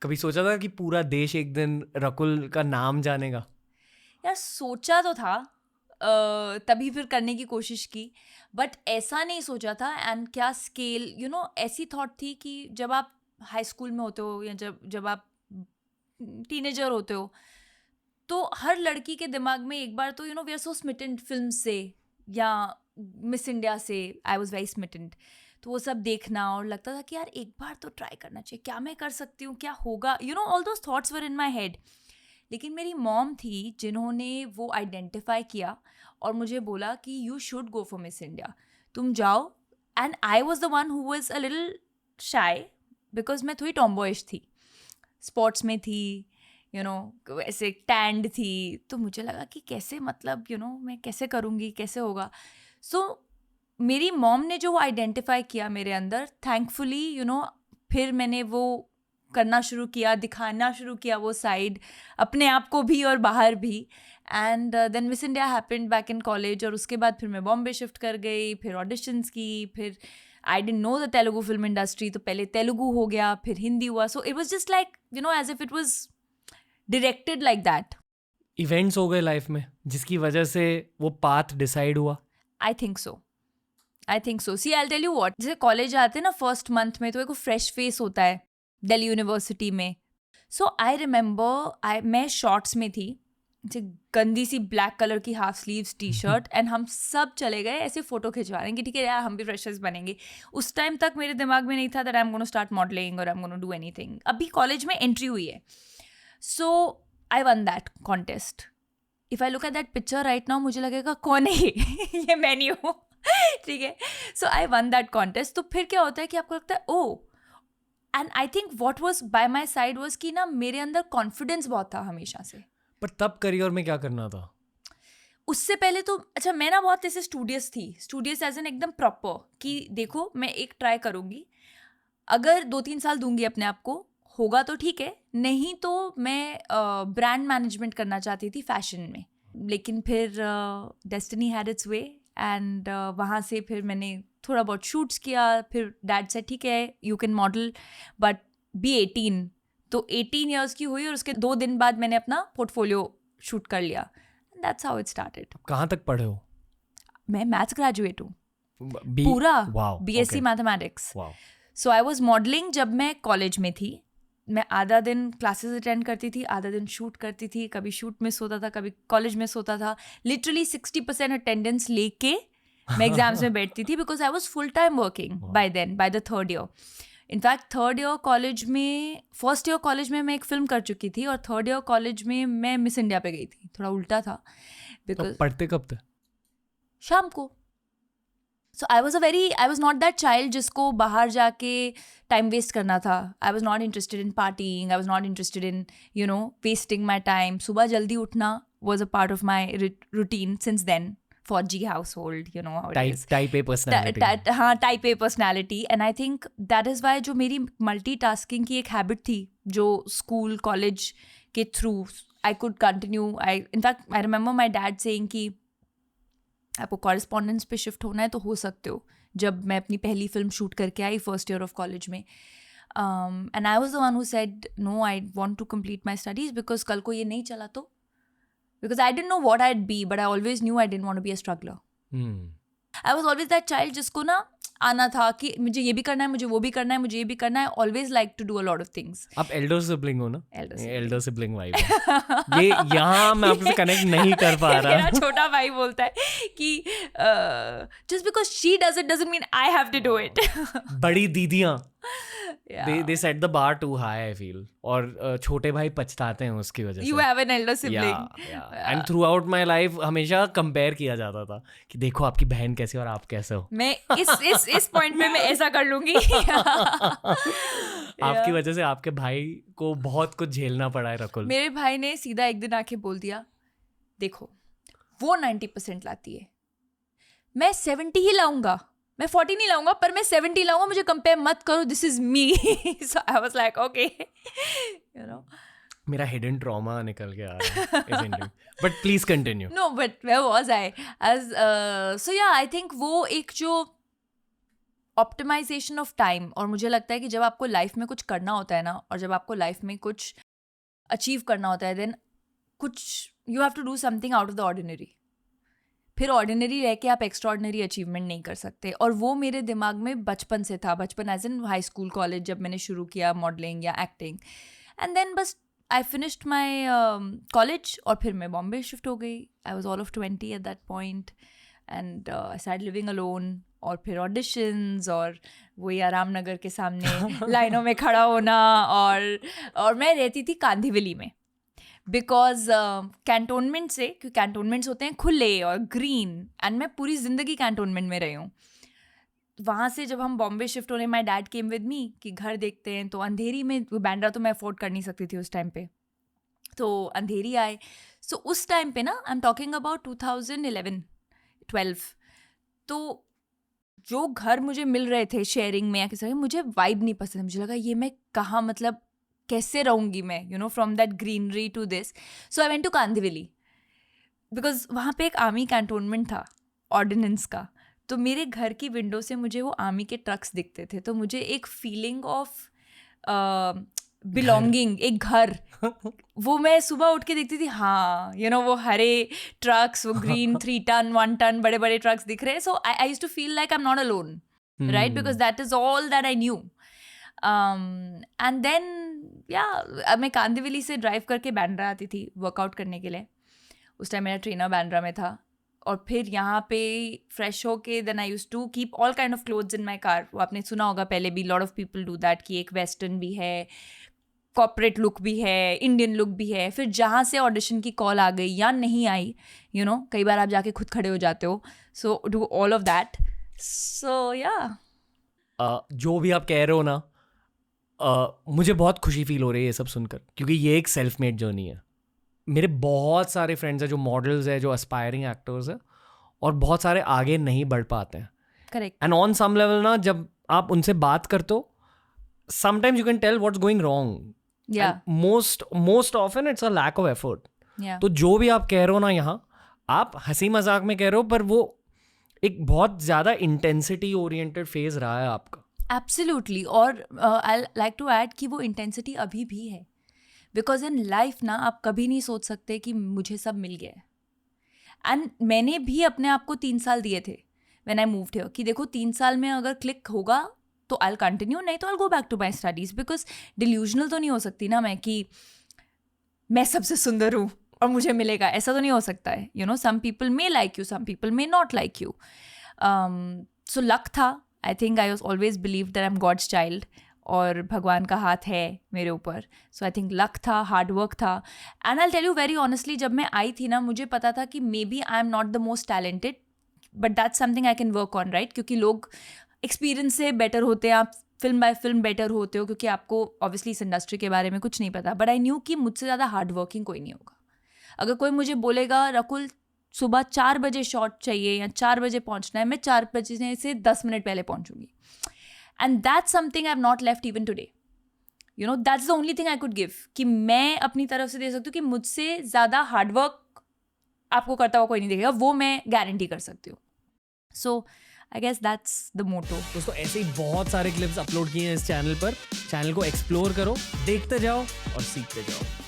कभी सोचा था कि पूरा देश एक दिन रकुल का नाम जानेगा? यार सोचा तो था, तभी फिर करने की कोशिश की, बट ऐसा नहीं सोचा था. एंड क्या स्केल, ऐसी थॉट थी कि जब आप हाई स्कूल में होते हो या जब आप टीनेजर होते हो, तो हर लड़की के दिमाग में एक बार तो we are so smitten film से या मिस इंडिया से. I was very smitten. तो वो सब देखना और लगता था कि यार एक बार तो ट्राई करना चाहिए, क्या मैं कर सकती हूँ, क्या होगा, all those thoughts were in my head. लेकिन मेरी मॉम थी जिन्होंने वो आइडेंटिफाई किया और मुझे बोला कि you should go for miss India, तुम जाओ. And I was the one who was a little शाई बिकॉज मैं थोड़ी टॉम्बॉयिश थी, स्पोर्ट्स में थी, ऐसे टैंड थी. तो मुझे लगा कि कैसे, मतलब मैं कैसे करूँगी, कैसे होगा. सो मेरी मॉम ने जो आइडेंटिफाई किया मेरे अंदर, थैंकफुली फिर मैंने वो करना शुरू किया, दिखाना शुरू किया वो साइड, अपने आप को भी और बाहर भी. And then Miss India happened back in college, और उसके बाद फिर मैं बॉम्बे शिफ्ट कर गई, फिर ऑडिशंस की, फिर I didn't know the Telugu film industry, तो पहले तेलुगु हो गया, फिर हिंदी हुआ. So it was just like as if it was directed like that. Events हो गए लाइफ में जिसकी वजह से वो पाथ डिसाइड हुआ? I think so. See I tell you what, जैसे कॉलेज आते हैं ना फर्स्ट मंथ में, तो एक फ्रेश फेस होता है दिल्ली यूनिवर्सिटी में. सो आई रिमेंबर मैं शॉर्ट्स में थी, गंदी सी ब्लैक कलर की half sleeves T shirt, and हम सब चले गए ऐसे फोटो खिंचवा रहे हैं कि ठीक है यार हम भी फ्रेशर्स बनेंगे. उस टाइम तक मेरे दिमाग में नहीं था that I am gonna start modelling और I am gonna do anything. अभी कॉलेज में एंट्री हुई है. So I won that contest. If I look at that picture right now, मुझे लगेगा कौन है ये मैं नहीं हूँ. ठीक है. So I won that contest. तो फिर क्या होता है कि आपको लगता है oh. And I think what was by my side was कि ना मेरे अंदर कॉन्फिडेंस बहुत था हमेशा से. पर तब करियर में क्या करना था? उससे पहले तो अच्छा, मैं ना बहुत ऐसे स्टूडियस थी, स्टूडियस एज एन एकदम प्रॉपर कि देखो मैं एक ट्राई करूँगी, अगर 2-3 साल दूंगी अपने आप को, होगा तो ठीक है, नहीं तो मैं ब्रांड मैनेजमेंट करना चाहती थी फैशन में. लेकिन फिर destiny had it's way, and वहाँ से फिर मैंने थोड़ा बहुत शूट्स किया. फिर डैड से ठीक है you can model but be 18. तो 18 ईयर्स की हुई और उसके 2 दिन बाद मैंने अपना पोर्टफोलियो शूट कर लिया. That's how it started. कहाँ तक पढ़े हो? मैं मैथ्स ग्रेजुएट हूँ बी- पूरा, Wow, BSc okay. Mathematics. Wow. So I was modelling जब मैं कॉलेज में थी. मैं आधा दिन क्लासेस अटेंड करती थी, आधा दिन शूट करती थी, कभी शूट मिस होता था, कभी कॉलेज मिस होता था. लिटरली 60% अटेंडेंस लेके मैं एग्जाम्स में बैठती थी because I was full time working by then, by the third year. In fact third year college में, फर्स्ट ईयर कॉलेज में मैं एक फिल्म कर चुकी थी और थर्ड ईयर कॉलेज में मैं मिस इंडिया पे गई थी. थोड़ा उल्टा था तो बिकॉज पढ़ते कब थे? शाम को. So I was not that child जिसको बाहर जाके टाइम वेस्ट करना था. I was not interested in partying, I was not interested in wasting my time. सुबह जल्दी उठना was a part of my routine since then. G household, how it is. Type A personality. हाँ, type A personality. And I think that is why जो मेरी multitasking की एक habit थी, जो स्कूल कॉलेज के through I could continue. In fact I remember my dad saying कि आपको कॉरेस्पॉन्डेंस पे शिफ्ट होना है तो हो सकते हो. जब मैं अपनी पहली फिल्म शूट करके आई फर्स्ट ईयर ऑफ कॉलेज में, and I was the one who said no, I want to complete my studies because कल को ये नहीं चला तो. Because I didn't know what I'd be, but I always knew I didn't want to be a struggler. I was always that child जिसको ना आना था कि मुझे ये भी करना है, मुझे वो भी करना है, मुझे ये भी करना है. Always like to do a lot of things. आप एल्डर सिबलिंग हो ना? Elder एल्डर सिबलिंग वाइब है. ये यहाँ मैं आपसे कनेक्ट नहीं कर पा रहा. मेरा छोटा भाई बोलता है कि just because she does it doesn't mean I have to do it. बड़ी दीदियाँ they set the bar too high, I feel. और छोटे भाई पछताते हैं उसकी वजह से. You have an elder sibling. Yeah. And throughout my life हमेशा कंपेयर किया जाता था कि देखो आपकी बहन कैसी और आप कैसे हो. मैं इस पॉइंट पे मैं ऐसा कर लूंगी. आपकी वजह से आपके भाई को बहुत कुछ झेलना पड़ा है रकुल. मेरे भाई ने सीधा एक दिन आके बोल दिया, देखो वो 90% लाती है, मैं 70 ही लाऊंगा, मैं 40 नहीं लाऊंगा, पर मैं 70 लाऊंगा, मुझे कंपेयर मत करो, this is me. So I was like okay, मेरा हिडन ट्रॉमा निकल के आ रहा है. But please continue. No but where was I so yeah I think वो एक जो ऑप्टिमाइजेशन ऑफ टाइम, और मुझे लगता है कि जब आपको लाइफ में कुछ करना होता है ना, और जब आपको लाइफ में कुछ अचीव करना होता है, देन कुछ you have to do something out of the ordinary. फिर ऑर्डिनरी रह के आप एक्स्ट्रा ऑर्डिनरी अचीवमेंट नहीं कर सकते. और वो मेरे दिमाग में बचपन से था, बचपन as in high school college जब मैंने शुरू किया मॉडलिंग या एक्टिंग. एंड देन बस आई फिनिश्ड माई कॉलेज और फिर मैं बॉम्बे शिफ्ट हो गई. I was all of 20 at that point and I started living alone. और फिर ऑडिशंस और वही आराम नगर के सामने लाइनों में खड़ा होना. और मैं रहती थी कांदीवली में, बिकॉज कैंटोनमेंट से, क्योंकि कैंटोनमेंट्स होते हैं खुले और ग्रीन, एंड मैं पूरी ज़िंदगी कैंटोनमेंट में रही हूँ. वहाँ से जब हम बॉम्बे शिफ्ट होने, my dad came with me कि घर देखते हैं, तो अंधेरी में, बैंड्रा तो मैं अफोर्ड कर नहीं सकती थी उस टाइम पे, तो अंधेरी आए. सो उस टाइम पे ना, आई एम टॉकिंग अबाउट 2011-12, तो जो घर मुझे मिल रहे थे शेयरिंग में या किसी, मुझे वाइब नहीं पसंद. मुझे लगा ये मैं कहाँ, मतलब कैसे रहूँगी मैं, you know, from that greenery to this. So I went to Kandivali because वहाँ पे एक आर्मी कैंटोनमेंट था ऑर्डिनेंस का. तो मेरे घर की विंडो से मुझे वो आर्मी के ट्रक्स दिखते थे, तो मुझे एक फीलिंग ऑफ बिलोंगिंग, एक घर, वो मैं सुबह उठ के देखती थी. हाँ, यू नो, वो हरे ट्रक्स, वो ग्रीन 3 टन 1 टन बड़े बड़े ट्रक्स दिख रहे हैं. So I used to feel like I am not alone, right, because that is all that I knew. And then मैं कांदिवली से ड्राइव करके बैंड्रा आती थी वर्कआउट करने के लिए. उस टाइम मेरा ट्रेनर बैंड्रा में था. और फिर यहाँ पे फ्रेश होके then I used to keep all kind of clothes in my car. वो आपने सुना होगा पहले भी, lot of people do that, कि एक वेस्टर्न भी है, कॉर्पोरेट लुक भी है, इंडियन लुक भी है. फिर जहाँ से ऑडिशन की कॉल आ गई या नहीं आई, यू नो, कई बार आप जाके खुद खड़े हो जाते हो. So do all of that. So yeah जो भी आप कह रहे हो ना, मुझे बहुत खुशी फील हो रही है ये सब सुनकर, क्योंकि ये एक सेल्फ मेड जर्नी है. मेरे बहुत सारे फ्रेंड्स हैं जो मॉडल्स हैं, जो एस्पायरिंग एक्टर्स हैं, और बहुत सारे आगे नहीं बढ़ पाते हैं. Correct. And on some level ना, जब आप उनसे बात करते हो, sometimes you can tell what's going wrong. Most often it's a lack of effort. तो जो भी आप कह रहे हो ना यहाँ, आप हंसी मजाक में कह रहे हो, पर वो एक बहुत ज़्यादा इंटेंसिटी ओरिएंटेड फेज रहा है आपका. एब्सोल्युटली. और आई लाइक टू ऐड कि वो इंटेंसिटी अभी भी है, बिकॉज इन लाइफ ना आप कभी नहीं सोच सकते कि मुझे सब मिल गया है. एंड मैंने भी अपने आप को 3 साल दिए थे व्हेन आई मूव्ड हियर, कि देखो 3 साल में अगर क्लिक होगा तो आई विल कंटिन्यू, नहीं तो I will go back to my studies. Because delusional तो नहीं हो सकती ना मैं कि मैं सबसे सुंदर हूँ और मुझे मिलेगा, ऐसा तो नहीं हो सकता है. You know, some people may like you, some people may not like you. So luck था. I think I always believe that I am God's child, और भगवान का हाथ है मेरे ऊपर. सो आई थिंक लक था, हार्ड वर्क था. And I tell you very honestly, जब मैं आई थी ना, मुझे पता था कि may be I am not the most talented, but that's something I can work on, right. क्योंकि लोग एक्सपीरियंस से बेटर होते हैं, आप फिल्म बाय फिल्म बेटर होते हो, क्योंकि आपको ऑब्वियसली इस इंडस्ट्री के बारे में कुछ नहीं पता. बट आई न्यू कि मुझसे ज़्यादा हार्ड वर्किंग कोई नहीं होगा. अगर कोई मुझे बोलेगा रकुल सुबह 4 बजे शॉट चाहिए या 4 बजे पहुँचना है, मैं 4 बजे से 10 मिनट पहले पहुँचूंगी. And that's something I've not left even today. You know, that's the only thing I could give. कि मैं अपनी तरफ से दे सकती हूँ कि मुझसे ज़्यादा हार्डवर्क आपको करता हुआ कोई नहीं देखेगा, वो मैं गारंटी कर सकती हूँ. So I guess that's the motto. दोस्तों, ऐसे ही बहुत सारे क्लिप्स अपलोड किए हैं इस चैनल पर. चैनल को एक्सप्लोर करो, देखते जाओ और सीखते जाओ.